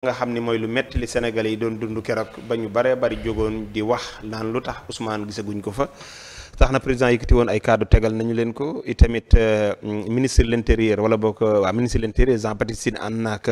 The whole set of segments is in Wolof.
nga xam ni mooy lu metti li Sénégalais yi doon dund keroog ba ñu bare bari jógoon di wax naan lu tax Ousmane gisaguñ ko fa tax na président yëkkati woon ay kàddu tegal nañu leen ko itamit ministre de l'intérieur wala boog waa ministre de l'intérieur Jean-Baptiste Tine ànd naak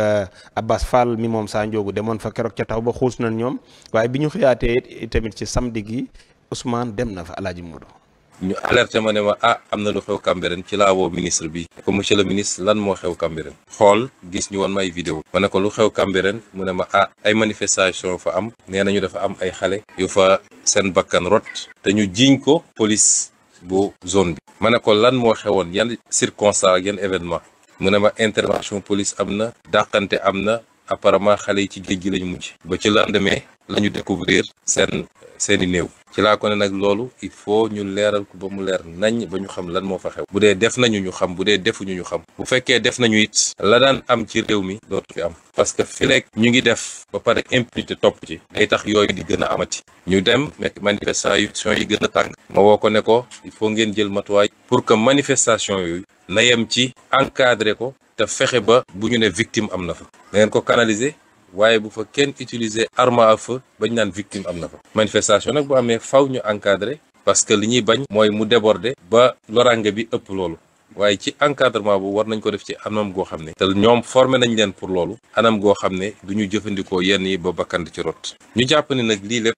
Abbas Fall mi moom saa njóogu demoon fa keroog ca taw ba xuus nañ ñoom waaye bi ñu xëyaatee itamit ci samedi gi Ousmane dem na fa Alaaji Modou ñu alerté ma ne ma am na lu xew Cambérène ci laa woo ministre bi ko monsieur le ministre lan moo xew Cambérène xool gis ñu woon ma ay vidéo ma ne ko lu xew Cambérène mu ne ma ay manifestation fa am nee nañu dafa am ay xale yu fa seen bakkan rot te ñu jiiñ ko police bu zone bi ma ne ko lan moo xewoon yan circonstance ak yan événement mu ne ma intervention police am na dàqante am na apparemment xale yi ci géej gi lañu mujj ba ci lendemain la ñu découvrir seeni néew ci laa ko ne nag loolu il faut ñu leeral ko ba mu leer nañ ba ñu xam lan moo fa xew bu dee def nañu ñu xam bu dee defuñu ñu xam bu fekkee def nañu it la daan am ci réew mi dootu fi am parce que fi rek ñu ngi def ba pare impunité topp ci day tax yooyu di gën a amati ñu dem manifestation yi gën a tàng ma woo ko ne ko il faut ngeen jël matuwaay pour que manifestation yooyu na yem ci encadré ko te fexe ba bu ñu ne victime am na fa na ngeen ko canaliser waaye bu fa kenn utiliser arme à feu bañ naan victime am na fa manifestation nag bu amee faw ñu encadrer parce que li ñuy bañ mooy mu déborder ba lorange bi ëpp loolu waaye ci encadrement bu war nañ ko def ci anam goo xam ne te ñoom formé nañ leen pour loolu anam goo xam ne du ñu jëfandikoo yenn yi ba bakkan ci rot ñu jàpp ne nag lii lépp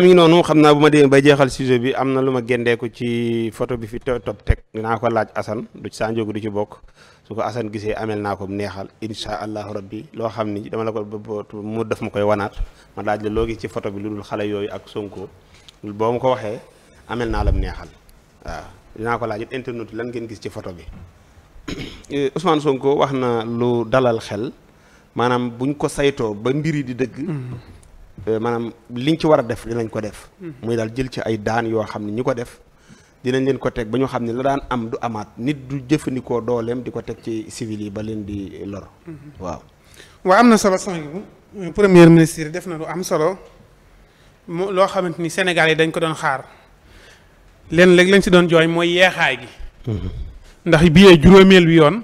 mi ngi noonu xam naa bu ma demee bay jeexal sujet bi am na lu ma géndeeku ci photo bi fi topp teg dinaa ko laaj Assane du ci saa njóogu du ci bokk su ko Assane gisee amel naa ko neexal insha allahu rabbi loo xam ni dama la ko mu def ma koy wanaat ma laaj la loo gis ci photo bi lu dul xale yooyu ak Sonko boo ma ko waxee amel naa la mu neexal waaw dinaa ko laaj it internet lan ngeen gis ci photo bi Ousmane Sonko wax na lu dalal xel maanaam buñ ko saytoo ba mbiri di dëgg maanaam liñ ci war a def dinañ ko def muy daal jël ci ay daan yoo xam ne ñi ko def dinañ leen ko teg ba ñu xam ne la daan am du amaat nit du jëfandikoo dooleem di ko teg ci civil yi ba leen di lor waaw am na solo son bu premier ministre def na lu am solo loo xamante ni Sénégal yi dañ ko doon xaar leen léegi lañ si doon jooy mooy yeexaay gi ndax bii juróomeel wi yoon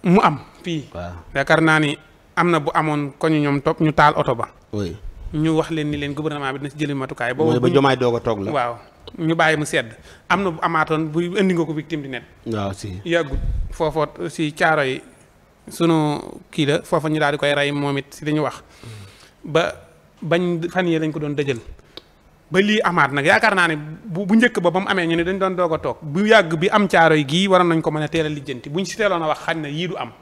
mu am fii yaakaar naa ni am na bu amoon ko ñu ñoom topp ñu taal oto ba. oui ñu wax leen ni leen gouvernement bi dina ci jëli matukaay. boobu ba jomaay doog a toog la. waaw ñu bàyyi mu sedd am na bu amaatoon bu indi nga ko victime di net. waaw si yàggut foofoot si caaro yi sunu kii la foofa ñu daal di koy rey moom it si dañu wax. bañ fan yee lañ ko doon dëjël. ba lii amaat nag yaakaar naa ne bu njëkk ba mu amee ñu ne dañ doon doog a toog bu yàgg bi am caaro yi gii waroon nañ ko mën a teel a lijjanti buñ si teeloon a wax xañ na yii du am.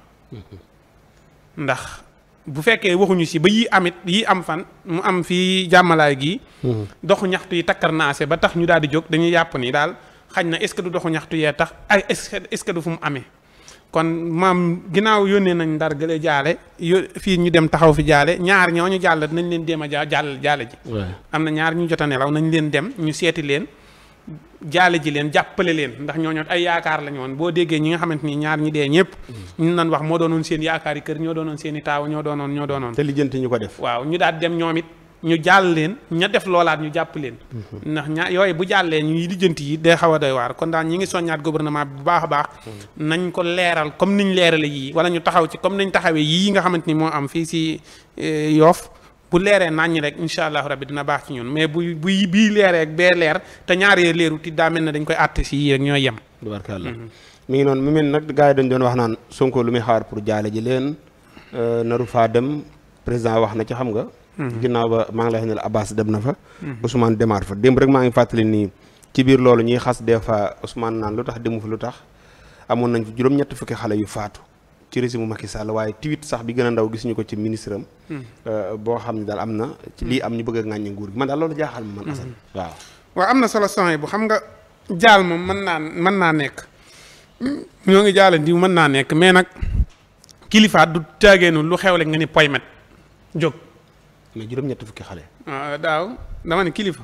ndax bu fekkee waxuñu si ba yii amit yii am fan mu am fii jàmmalaay gii doxu ñaxtu yi takkar naase ba tax ñu daal di jóg dañuy yàpp ni daal xañ na est-ce que du doxu ñaxtu yee tax ay est-ce que du fu mu amee kon maam ginnaaw yónnee nañ ndar gële jaale fii ñu dem taxaw fi jaale ñaar ñoo ñu jàll nañ leen dem a jaale ji am na ñaar ñu jot a nelaw nañ leen dem ñu seeti leen jaale ji leen jàppale leen ndax ñooñu ay yaakaar lañu woon boo déggee ñi nga xamante ni ñaar ñi dee ñëpp ñu nan wax moo doonoon seen yaakaar yi kër ñoo doonoon seen i taaw ñoo doonoon te lijjanti ñu ko def waaw ñu daal dem ñoom it ñu jàll leen ña def loolaat ñu jàpp leen ndax yooyu bu jàllee ñuy lijjanti yi day xaw a doy waar kon daal ñi ngi soññaat gouvernement bi bu baax a baax nañ ko leeral comme niñ leerale yii wala ñu taxaw ci comme niñ taxawee yii nga xamante ni moo am fii si Yoff bu leeree naññ rek incha allahu rabbi dina baax ci ñun mais bu bii leeree ak bee leer te ñaaree leeru ti daa mel ne dañ koy àtte si yii rek ñooy yem tubaarkàlla mi ngi noonu mu mel nag gars yi dañ doon wax naan Sonko lu muy xaar pour jaale ji leen naru faa dem président wax na ci xam nga ginnaaw ba maa ngi lay wax ne la Abbas dem na fa Ousmane demaat fa démb rek maa ngi fàttali nii ci biir loolu ñuy xas des fois Ousmane naan lu tax demu fa lu tax amoon nañ fi juróom-ñett fukki xale yu faatu ci régime mu Macky Sall waaye tweet sax bi gën a ndaw gisuñu ko ci ministre am boo xam ne daal am na ci lii am ñu bëgg a ŋàññi nguur gi man daal loolu jaaxal ma man Assane waaw am na solo son bu xam nga jaal moom mën naa nekk ñoo ngi jaale di mën naa nekk mais nag kilifaat du taageenu lu xewle nga ni poymet jóg mais juróom-ñett fukki xale daaw dama ne kilifa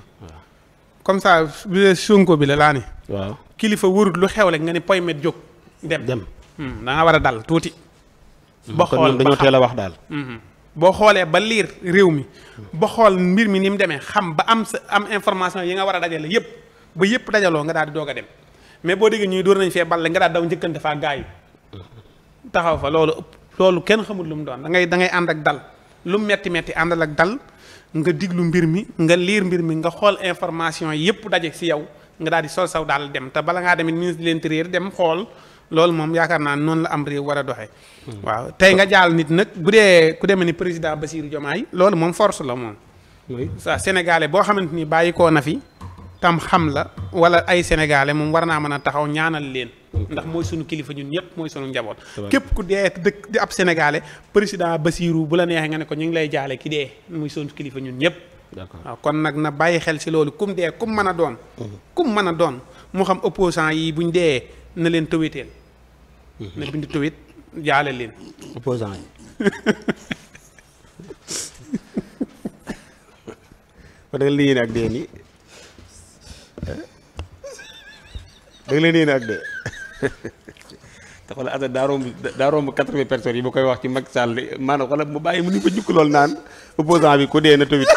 comme ça bi dee Sonko bi la laa ni waaw kilifa wërut lu xewle nga ni poymet jóg dem da nga war a dal tuuti ba xool dañoo teel a wax daal boo xoolee ba liir réew mi ba xool mbir mi ni mu demee xam ba am information yi nga war a dajale yëpp ba yëpp dajaloo nga daal di doog a dem mais boo déggee ñuy dóor nañ fee balle nga daal daw njëkkante faa gaa yi taxaw fa loolu kenn xamul lu mu doon da ngay ànd ak dal lu metti àndal ak dal nga diglu mbir mi nga liir mbir mi nga xool information yépp daje ci yow nga daal di sol saw daal dem te bala ngaa demit ministre de l'intérieur dem xool loolu moom yaakaar naa noonu la am réew war a doxee. waaw tey nga jaal nit nag bu dee ku demee ni président Bassirou Diomaye loolu moom force la moom. oui sa sénégalais boo xamante ni bàyyi koo na fi tam xam la wala ay sénégalais moom war naa mën a taxaw ñaanal leen. ndax mooy sunu kilifa ñun ñëpp mooy sunu njaboot. képp ku dee dëkk di ab sénégalais président Bassirou bu la neexee nga ne ko ñu ngi lay jaale ki dee muy sunu kilifa ñun ñëpp. d'accord waaw kon nag na bàyyi xel ci loolu kum dee kum mën a doon. kum mën a doon mu xam opposant yi buñ dee na leen tëwiteel. na bind tëwit jaale leen. opposant yi. ba da nga leen yéene ak dee nii da nga leen yéene ak dee te xoolal Assane daa romb 80 personnes yi ba koy wax ci Macky Sall maanaam xoolal mu bàyyi mu ni ko jukk lool naan opposant bi ku dee na tëwit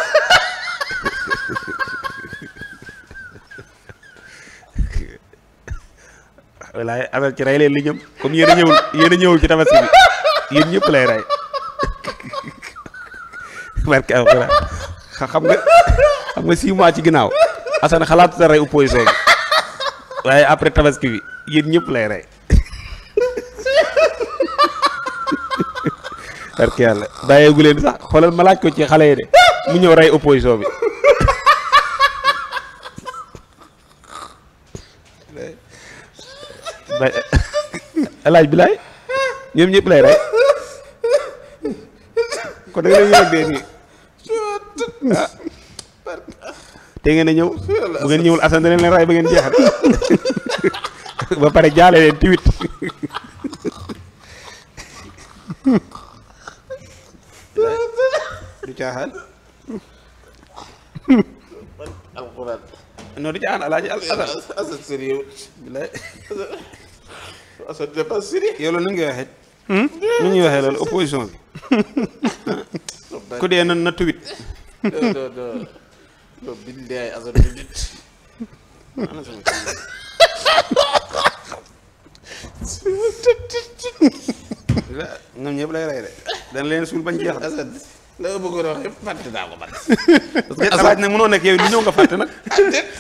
walaay Assane ci rey leen li ñëm comme yéen a ñëwul ci tabaski bi yéen ñëpp lay rey barke alxuraan xam nga 6 mois ci ginnaaw Assane xalaatu sa rey opposition bi waaye après tabaski bi yéen ñëpp lay rey barke yàlla bàyyeegu leen sax xoolal ma laaj ko ci xale yi de mu ñëw rey opposition bi alaaj bi laay ñoom ñëpp lay rey kon da nga leen yëg dee nii te ngeen a ñëw bu ngeen ñëwul Assane da leen ray ba ngeen jeexal ba pare jaale leen tiwit du caaxaan alxuraan non du caaxaan alaaji Assane sérieux bilaay Assane c'est pas sérieux yow loolu nu ngi waxee nu ñuy waxee loolu opposition bi ku dee na tiwit loolu billaay Assane du nit ñoom ñëpp lay rey de dana leen suul bañ jeex Assane la nga bëggoon a wax yëpp fàtte naa ko man parce que Assane nag mënoo nekk yow lu ñëw nga fàtte nag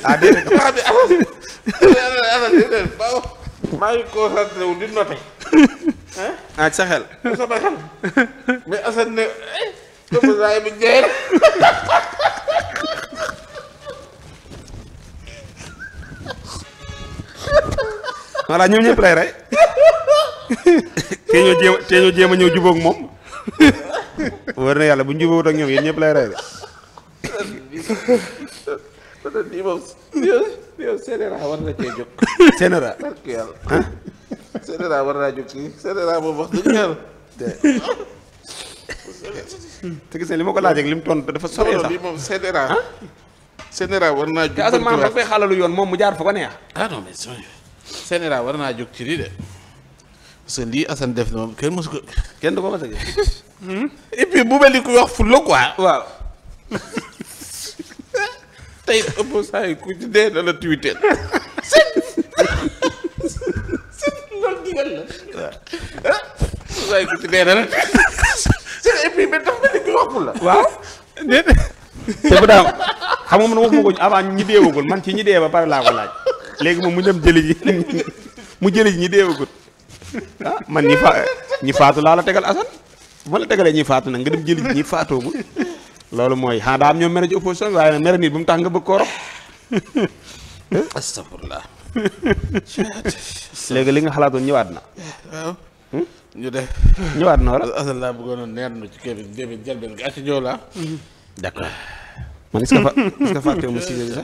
ah déedéet maa ngi concentré wu di noté ah sa xel sama xel mais Assane ne opposant bi jeex voilà ñoom ñëpp lay rey te ñoo jéem a ñëw jubóog moom war na yàlla bu ñu jubóowut ak ñoom yéen ñëpp lay rey de lii moom yow CNRA war na cee jóg CNRA barke yàlla CNRA war naa jóg kii CNRA moom wax dëgg yàlla te gis nga li ma ko laaj ak li mu tontu dafa sori sax moom CNRA war naa jóg te Assane maanaam dafay xalalu yoon moom mu jaar fa ko neex ah non mais CNRA war naa jóg ci lii de parce que lii Assane def na moom kenn mosu ko kenn du ko mos a gis et puis bu mel ni ku wax fulla quoi waaw tey opposant yi ku ci dee na la tuiteel loolu digal la waaw opposant yi ku ci dee na la et puis mais tax mel ni ku wax fulla waaw déet te bu daaw xam nga man waxuma ko avant ñi deewagul man ci ñi dee ba pare laa ko laaj léegi moom mu dem jëli ji mu jëli ji ñi deewagul ah man ñi faatu laa la tegal Assane bu ma la tegalee ñi faatu nag nga dem jëli ji ñi faatoogul loolu mooy xanaa daa am ñoom mere ci opposition bi waaye nag mere nit bu mu tax nga bëgg koo rob astafurlah léegi li nga xalaatoon ñëwaat na waaw ñu def ñëwaat na wala Assane laa bëggoon a neer na ci kër bi jël benn gàcce joo la d'accord man est-ce que fàtte mu si sax